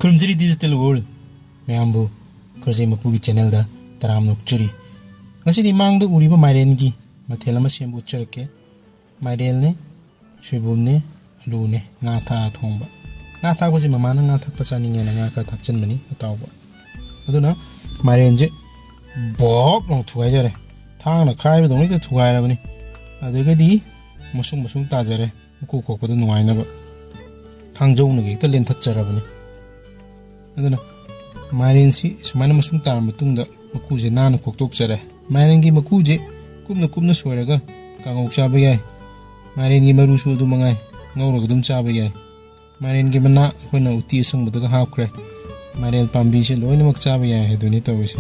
ꯈꯨꯔꯨꯝꯖꯔꯤ digital world ꯃꯌꯥꯝꯕꯨ ꯈꯨꯔꯖꯩ ꯃꯄꯨꯒꯤ ꯆꯦꯅꯦꯜꯗ ꯇꯔꯥꯝ ꯅꯣꯛꯆꯔꯤ ꯉꯁꯤꯗꯤ ꯃꯥꯡꯗ ꯎꯔꯤꯕ ꯃꯥꯏꯔꯦꯟꯒꯤ ꯃꯊꯦꯜ ꯑꯃ ꯁꯦꯝꯕ ꯎꯠꯆꯔꯛꯀꯦ ꯃꯥꯏꯔꯦꯜꯅꯦ ꯁꯣꯏꯕꯨꯝꯅꯦ ꯑꯂꯨꯅꯦ ꯉꯥ ꯊꯥꯛꯑ ꯊꯣꯡꯕ ꯉꯥ ꯊꯥꯛꯄꯁꯦ ꯃꯃꯥꯅ ꯉꯥ ꯊꯛꯄ ꯆꯥꯅꯤꯡꯉꯦꯅ ꯉꯥ ꯈꯔ ꯊꯥꯛꯆꯟꯕꯅꯤ ꯑꯇꯥꯎꯕ ꯑꯗꯨꯅ ꯃꯥꯏꯔꯦꯟꯁꯦ ꯕꯣꯞ ꯂꯥꯎ ꯊꯨꯒꯥꯏꯖꯔꯦ ꯊꯥꯡꯅ ꯈꯥꯏꯕꯗꯧꯅ ꯍꯦꯛꯇ ꯊꯨꯒꯥꯏꯔꯕꯅꯤ ꯑꯗꯨꯗꯒꯤꯗꯤ ꯃꯁꯨꯡ ꯇꯥꯖꯔꯦ ꯃꯀꯨ ꯈꯣꯛꯄꯗ ꯅꯨꯡꯉꯥꯏꯅꯕ ꯊꯥꯡꯖꯧꯅꯒ ꯍꯦꯛꯇ ꯂꯦꯟꯊꯠꯆꯔꯕꯅꯤ ꯑꯗꯨꯅ ꯃꯥꯏꯔꯦꯟꯁꯤ ꯁꯨꯃꯥꯏꯅ ꯃꯁꯨꯡ ꯇꯥꯔꯕ ꯃꯇꯨꯡꯗ ꯃꯀꯨꯁꯦ ꯅꯥꯟꯅ ꯈꯣꯛꯇꯣꯛꯆꯔꯦ ꯃꯥꯏꯔꯦꯟꯒꯤ ꯃꯀꯨꯁꯦ ꯀꯨꯞꯅ ꯁꯣꯏꯔꯒ ꯀꯥꯡꯉꯧ ꯆꯥꯕ ꯌꯥꯏ ꯃꯥꯏꯔꯦꯟꯒꯤ ꯃꯔꯨꯁꯨ ꯑꯗꯨꯝ ꯃꯉꯥꯏ ꯉꯧꯔꯒ ꯑꯗꯨꯝ ꯆꯥꯕ ꯌꯥꯏ ꯃꯥꯏꯔꯦꯟꯒꯤ ꯃꯅꯥ ꯑꯩꯈꯣꯏꯅ ꯎꯇꯤ ꯑꯁꯪꯕꯗꯒ ꯍꯥꯞꯈ꯭ꯔꯦ ꯃꯥꯏꯔꯦꯟ ꯄꯥꯝꯕꯤꯁꯦ ꯂꯣꯏꯅꯃꯛ ꯆꯥꯕ ꯌꯥꯏ ꯍꯥꯏꯗꯨꯅꯤ ꯇꯧꯔꯤꯁꯦ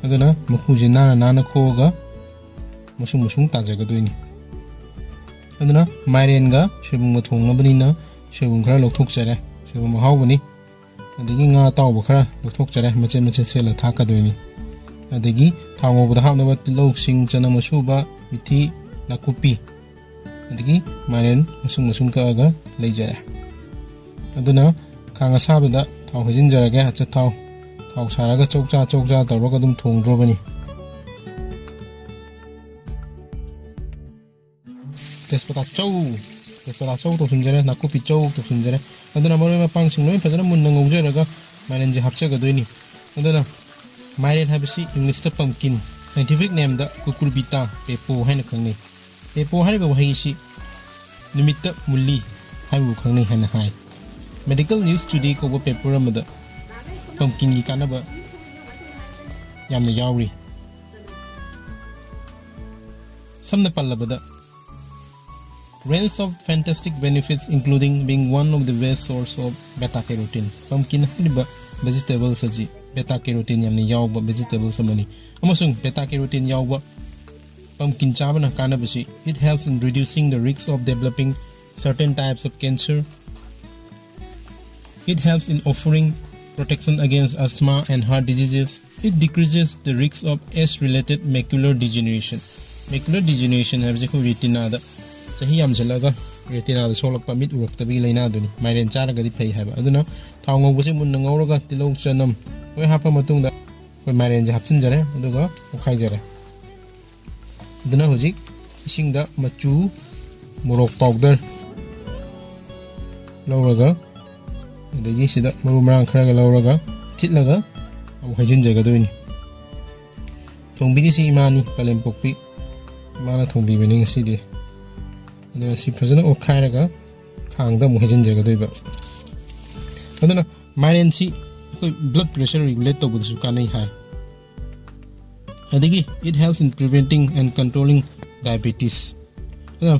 ꯑꯗꯨꯅ ꯃꯀꯨꯁꯦ ꯅꯥꯟꯅ ꯈꯣꯛꯑꯒ ꯃꯁꯨꯡ ꯇꯥꯖꯒꯗꯣꯏꯅꯤ ꯑꯗꯨꯅ ꯃꯥꯏꯔꯦꯟꯒ ꯁꯣꯏꯕꯨꯝꯒ ꯊꯣꯡꯅꯕꯅꯤꯅ ꯁꯣꯏꯕꯨꯝ ꯈꯔ ꯂꯧꯊꯣꯛꯆꯔꯦ ꯁꯣꯏꯕꯨꯝ ꯑꯍꯥꯎꯕꯅꯤ ꯑꯗꯒꯤ ꯉꯥ ꯑꯇꯥꯎꯕ ꯈꯔ ꯂꯧꯊꯣꯛꯆꯔꯦ ꯃꯆꯦꯠ ꯁꯦꯠꯂ ꯊꯥꯛꯀꯗꯣꯏꯅꯤ ꯑꯗꯒꯤ ꯊꯥꯎ ꯉꯧꯕꯗ ꯍꯥꯞꯅꯕ ꯇꯤꯜꯍꯧ ꯁꯤꯡ ꯆꯅꯝ ꯑꯁꯨꯕ ꯃꯤꯊꯤ ꯅꯥꯀꯨꯞꯄꯤ ꯑꯗꯒꯤ ꯃꯥꯏꯔꯦꯟ ꯃꯁꯨꯡ ꯀꯛꯑꯒ ꯂꯩꯖꯔꯦ ꯑꯗꯨꯅ ꯈꯥꯡ ꯑꯁꯥꯕꯗ ꯊꯥꯎ ꯍꯩꯖꯤꯟꯖꯔꯒꯦ ꯑꯆꯊꯥꯎ ꯊꯥꯎ ꯁꯥꯔꯒ ꯆꯧꯆꯥ ꯇꯧꯔꯒ ꯑꯗꯨꯝ ꯊꯣꯡꯗ꯭ꯔꯣꯕꯅꯤ तेजपत्ता चौ तौसꯤꯟꯖꯔꯦ नाकुपी चौ तौसꯤꯟꯖꯔꯦ अदुना मरोई मपांसिंग लोई फजना मुन्ना ngौजरगा माइरेन जे हापचगदोइनी अदुना माइरेन हाबसी इंग्लिश ता पंकिन साइंटिफिक नेम दा कुकुरबिटा पेपो हाइना खंगनै पेपो हाइबा वहाइसी निमित्त Murali हाइबु खंगनै हाइना high medical news today को पेपर अमदा पंकिन की कानबा यामना यावरी समना पल्लबदा range of fantastic benefits including being one of the best source of beta carotene pumpkin hariba vegetables aji beta carotene yamni yawba vegetables amani amasung beta carotene yawba pumpkin chabana kanabasi it helps in reducing the risk of developing certain types of cancer it helps in offering protection against asthma and heart diseases it decreases the risk of age related macular degeneration habje ko retina da चाही यामजलगा retina सोलप मिट उरक्तबी लेना दुनी माइरेन चारगदी फै हाबा अदुना थाव ngौबसे मुन ngौरगा तिलौ चनम ओय हापा मतुंगदा ओय माइरेन जे हापचिनजरे अदुगा उखाइजरे अदुना हुजिक इसिंगदा मचू मोरक पाउडर लौरगा अदगी सिदा मरु मरांग खरगा लौरगा थिटलगा अमु हाइजिनजगदोइनी थोंबिनि सि इमानी पलेम पोकपि माना थोंबिबनि ngसिदि अदुना सि फजना ओखाइरगा खांगदा मुहेजनजगदोइबा अदुना माइरेन सि कोइ ब्लड प्रेशर रेगुलेट तौबदसु कानै हाइ अदगी it helps in preventing and controlling diabetes अदुना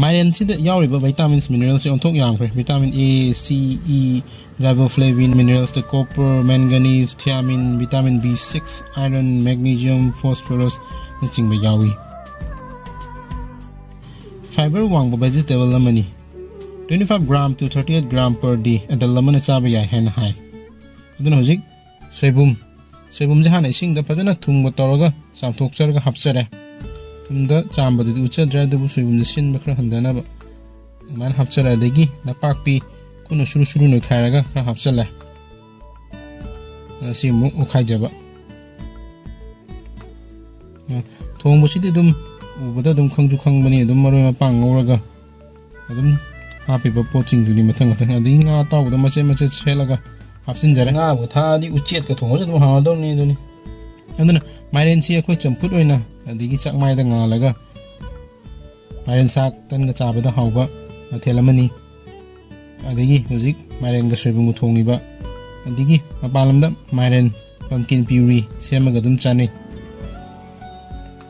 माइरेन सि द यावरिबा विटामिन्स मिनरल्स ओंथोक यामख्रे vitamin A C E riboflavin minerals द copper manganese thiamine vitamin B6 iron magnesium phosphorus नचिंबा यावी fiber wang vegetable lamani 25 gram to 38 gram per day adal lamana chaba yai hen hai aduna hojik soibum jahana ising da padana thungba toroga samthok charga hapchare thumda chamba du uchadra du soibum sin bakra handana ba man hapchare adegi na pakpi kuno shuru no khairaga khara hapchale asi mu ukhai jaba thongbo sidi dum ubada dum khangju khangbani dum maroi mapang ngorga adum hapiba poching duni mathang adi nga tawda mache selaga hapsin jare nga bu tha di uchet ka thongo dum haadon ni duni anduna mairen si akhoi champut oina adigi chakmai da nga laga mairen sak tan ga chabada hauba mathelamani adigi hojik mairen ga soibung thongiba adigi mapalamda mairen pumpkin puree semaga dum chani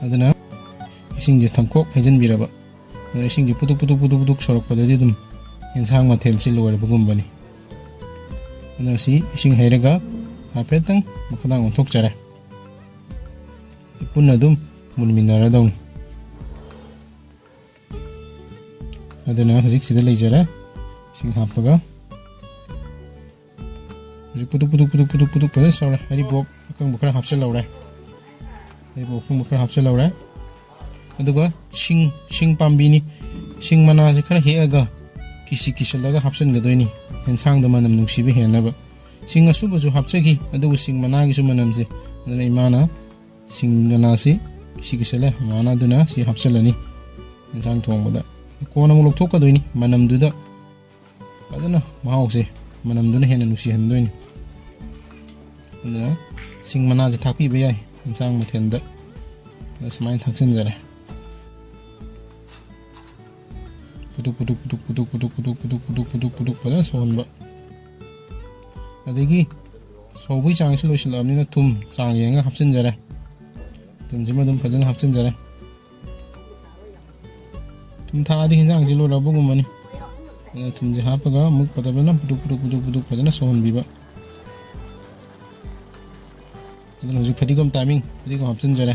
aduna इसिंग थंकोक हैजनबिरबा इसिंग पुतुक सोरकपदि दुम इन्सांग मथेल सि लोरबगुमबनी unsee इसिंग हैरगा हाफेतंग मखदांग ओंथोक चरे पुन्ना दुम मुनमिनारा दौं अदना हजिक सिदा लेजरा इसिंग हापगा हजिक पुतुक पदे सोरा हरि बोक अकंग बखरा हापसे लौरे हरि बोक बखरा हापसे लौरे अदुगा शिंग पाम्बिनी शिंग मना से खरा हेगा किसी लगा हापसन गदोइनी एंसांग द मनम नुसिबे हेनबा सिंग असुबजु हापचगी अदु सिंग मनागी सु मनमजे अदुना इमाना सिंग मनासी किसिगिसले माना दुना सि हापचलनी इंसान थोंबदा कोना मुलुक थोकदोइनी मनमदुदा अदुना माहौसे मनमदुना हेना नुसी हंदोइनी अदुना सिंग मनाजे थापी बेयाय इंसान मथेंदा समाइन थाक्सन जरे पुटुक पुटुक पुटुक पुटुक पुटुक पुटुक पुटुक पुटुक पुटुक पुटुक पदा सोहनबा अदगी सोबई चांग से लोइसलामनिना तुम चांग येंगा हापसन जरे तुम जिमा दुम फजन हापसन जरे तुम थादी हिंजांग से लोराबुगुमनी तुम जे हापगा मुक पदबना पुटुक पुटुक पुटुक पुटुक पदना सोहनबिबा अदन हुजु फदिगम टाइमिंग फदिगम हापसन जरे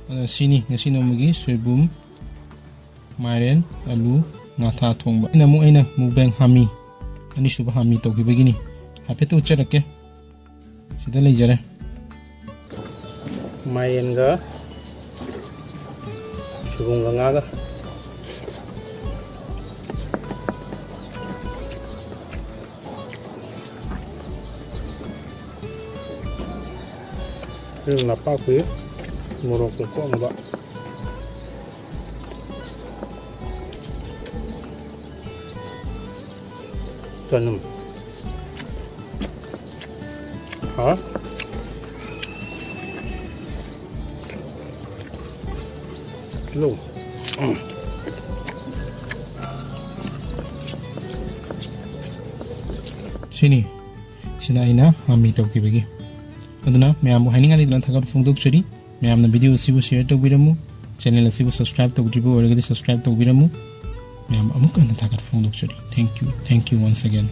सिनी ngasi nomagi soibum mairen alu ngatha thongba ina mu aina mubeng hami ani suba hami togibagini hapetu charake sida leijare mairen ga soibum ga ngaga ini napa ku morok ko ngaba tanam ha lo sina ina hami tawkibagi aduna mayam haninga lidna thagar phungdok chari mayamna video sibu share tawbiramu channel asibu subscribe tawjibu oragadi subscribe tawbiramu mayam amuk an thagar phungdok chari thank you once again